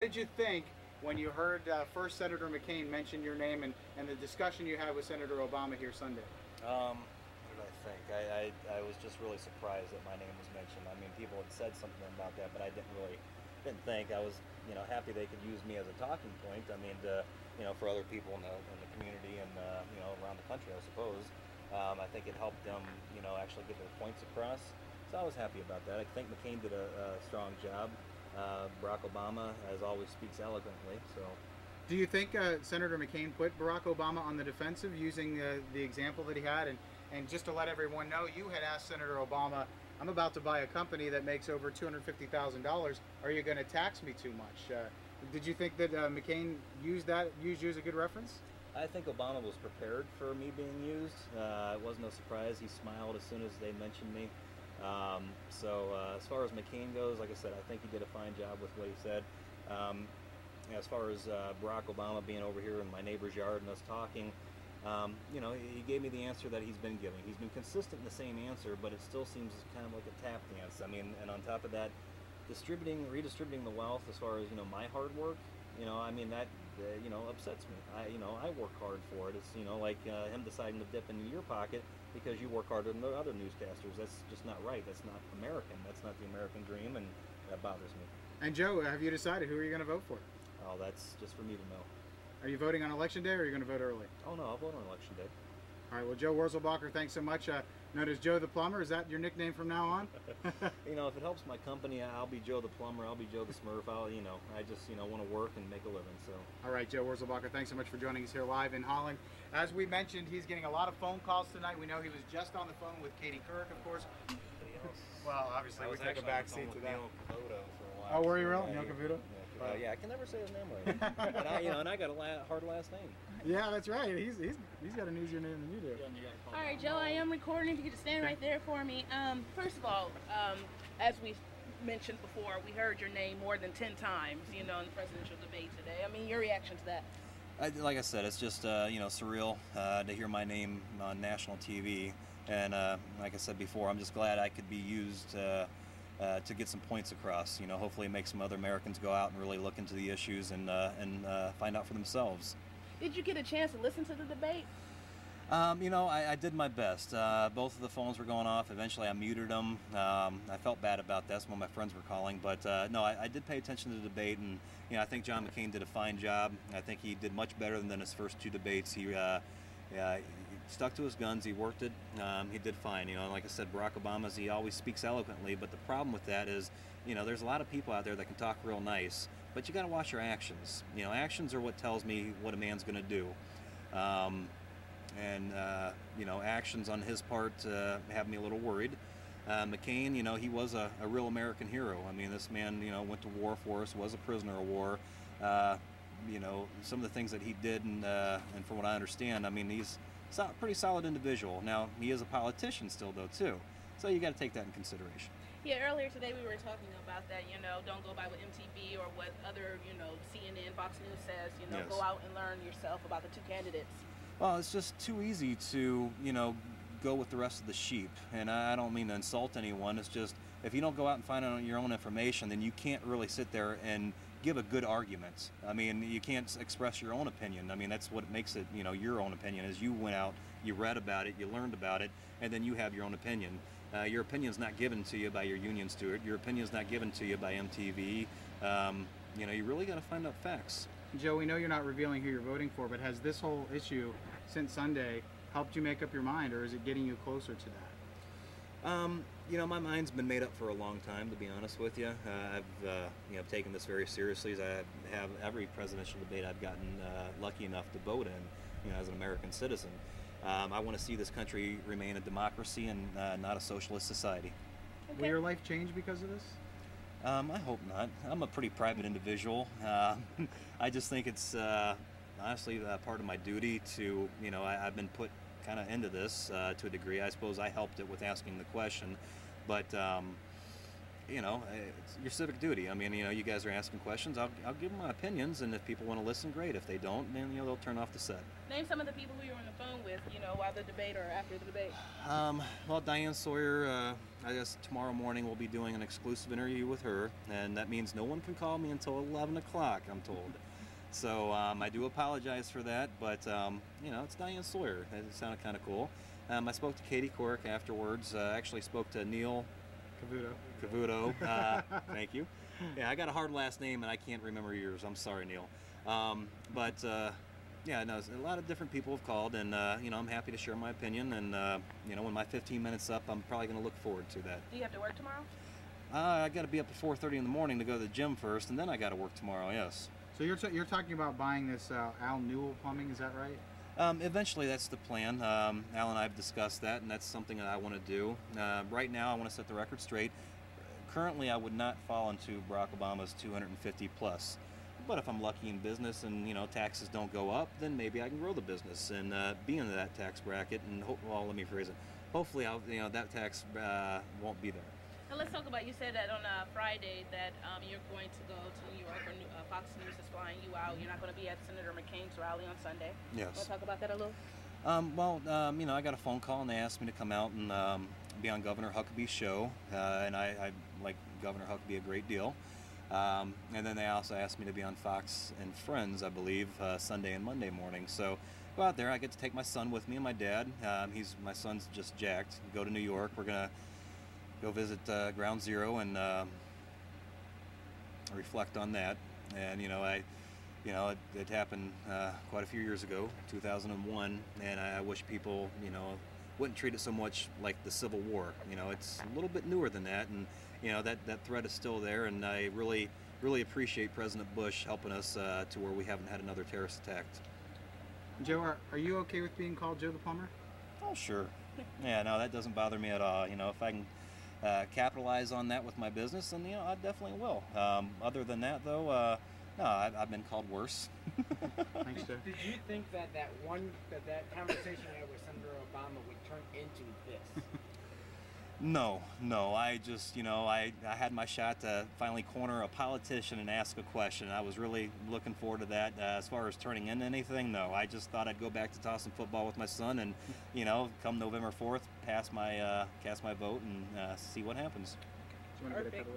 did you think when you heard first Senator McCain mention your name and the discussion you had with Senator Obama here Sunday? What did I think? I was just really surprised that my name was mentioned. I mean, people had said something about that, but I didn't think. I was, happy they could use me as a talking point. I mean, for other people in the community and around the country, I suppose. I think it helped them, actually get their points across. So I was happy about that. I think McCain did a strong job. Barack Obama, as always, speaks eloquently. So, do you think Senator McCain put Barack Obama on the defensive using the example that he had? And just to let everyone know, you had asked Senator Obama, I'm about to buy a company that makes over $250,000. Are you going to tax me too much? Did you think that McCain used you as a good reference? I think Obama was prepared for me being used. It was no surprise. He smiled as soon as they mentioned me. As far as McCain goes, like I said, I think he did a fine job with what he said. As far as Barack Obama being over here in my neighbor's yard and us talking, he gave me the answer that he's been giving. He's been consistent in the same answer, but it still seems kind of like a tap dance. I mean, and on top of that, redistributing the wealth as far as, my hard work, that upsets me. I work hard for it. It's, like him deciding to dip into your pocket because you work harder than the other newscasters. That's just not right. That's not American. That's not the American dream, and that bothers me. And Joe, have you decided who are you going to vote for? Oh, that's just for me to know. Are you voting on Election Day, or are you going to vote early? Oh, no, I'll vote on Election Day. All right, well, Joe Wurzelbacher, thanks so much. Known as Joe the Plumber, is that your nickname from now on? If it helps my company, I'll be Joe the Plumber, I'll be Joe the Smurf. I just, want to work and make a living, so. All right, Joe Wurzelbacher, thanks so much for joining us here live in Holland. As we mentioned, he's getting a lot of phone calls tonight. We know he was just on the phone with Katie Couric, of course. Well, obviously, we took a back seat to that. Oh, were you real? Neil Cavuto? Yeah, I can never say his name right. and I got a hard last name. Yeah, that's right. He's got an easier name than you do. All right, Joe, I am recording. If you could just stand right there for me. First of all, as we mentioned before, we heard your name more than 10 times, in the presidential debate today. I mean, your reaction to that? Like I said, it's just surreal to hear my name on national TV, and like I said before, I'm just glad I could be used to get some points across. Hopefully make some other Americans go out and really look into the issues and find out for themselves. Did you get a chance to listen to the debate? I did my best. Both of the phones were going off. Eventually I muted them. I felt bad about that. Some of my friends were calling, but no, I did pay attention to the debate, and I think John McCain did a fine job. I think he did much better than his first two debates. He stuck to his guns. He worked it. He did fine. Like I said, Barack Obama, he always speaks eloquently, but the problem with that is, there's a lot of people out there that can talk real nice, but you got to watch your actions. Actions are what tells me what a man's going to do. Actions on his part have me a little worried. McCain, he was a real American hero. I mean, this man, went to war for us, was a prisoner of war. Some of the things that he did, and from what I understand, I mean, he's a pretty solid individual. Now, he is a politician still, though, too. So you got to take that in consideration. Yeah, earlier today we were talking about that, don't go by what MTV or what other, CNN, Fox News says, Yes. Go out and learn yourself about the two candidates. Well, it's just too easy to, go with the rest of the sheep. And I don't mean to insult anyone. It's just, if you don't go out and find out your own information, then you can't really sit there and give a good argument. I mean, you can't express your own opinion. I mean, that's what makes it, your own opinion, is you went out, you read about it, you learned about it, and then you have your own opinion. Your opinion's not given to you by your union steward. Your opinion's not given to you by MTV. You really got to find out facts. Joe, we know you're not revealing who you're voting for, but has this whole issue since Sunday helped you make up your mind, or is it getting you closer to that? My mind's been made up for a long time, to be honest with you. I've taken this very seriously, as I have every presidential debate I've gotten lucky enough to vote in, as an American citizen. I want to see this country remain a democracy and not a socialist society. Okay. Will your life change because of this? I hope not. I'm a pretty private individual. I just think it's honestly part of my duty to, I've been put kind of into this to a degree. I suppose I helped it with asking the question, but you know, it's your civic duty. I mean, you know, you guys are asking questions. I'll give them my opinions, and if people want to listen, great. If they don't, then, you know, they'll turn off the set. Name some of the people who you're on the phone with, you know, while the debate or after the debate. Well, Diane Sawyer, I guess tomorrow morning we'll be doing an exclusive interview with her, and that means no one can call me until 11 o'clock, I'm told. So I do apologize for that, but, you know, it's Diane Sawyer. It sounded kind of cool. I spoke to Katie Cork afterwards. Actually spoke to Neil Cavuto. Thank you. Yeah, I got a hard last name and I can't remember yours. I'm sorry, Neil. Yeah, no, a lot of different people have called, and you know, I'm happy to share my opinion. And you know, when my 15 minutes up, I'm probably going to look forward to that. Do you have to work tomorrow? I got to be up at 4:30 in the morning to go to the gym first, and then I got to work tomorrow. Yes. So you're talking about buying this Al Newell Plumbing, is that right? Eventually, that's the plan. Al and I have discussed that, and that's something that I want to do. Right now, I want to set the record straight. Currently, I would not fall into Barack Obama's 250 plus. But if I'm lucky in business and, you know, taxes don't go up, then maybe I can grow the business and be in that tax bracket. And well, let me phrase it. Hopefully, you know, that tax won't be there. Now let's talk about, you said that on Friday that you're going to go to New York, or Fox News is flying you out. You're not going to be at Senator McCain's rally on Sunday. Yes. Want to talk about that a little? You know, I got a phone call and they asked me to come out and be on Governor Huckabee's show, and I like Governor Huckabee a great deal. And then they also asked me to be on Fox and Friends, I believe, Sunday and Monday morning. So go out there. I get to take my son with me and my dad. My son's just jacked. Go to New York. We're gonna go visit Ground Zero and reflect on that. And you know, it happened quite a few years ago, 2001, and I wish people, you know, wouldn't treat it so much like the Civil War. You know, it's a little bit newer than that, and you know, that threat is still there. And I really appreciate President Bush helping us to where we haven't had another terrorist attack. Joe, are you okay with being called Joe the Plumber? Oh, sure. Yeah, no, that doesn't bother me at all. You know, if I can capitalize on that with my business, then, you know, I definitely will. Other than that, though, no, I've been called worse. Thanks, Joe. Did you think that that conversation you had with Senator Obama would turn into this? No. I just, you know, I had my shot to finally corner a politician and ask a question. I was really looking forward to that. As far as turning into anything, no. I just thought I'd go back to tossing football with my son and, you know, come November 4th, cast my vote and see what happens. Perfect. Thank you.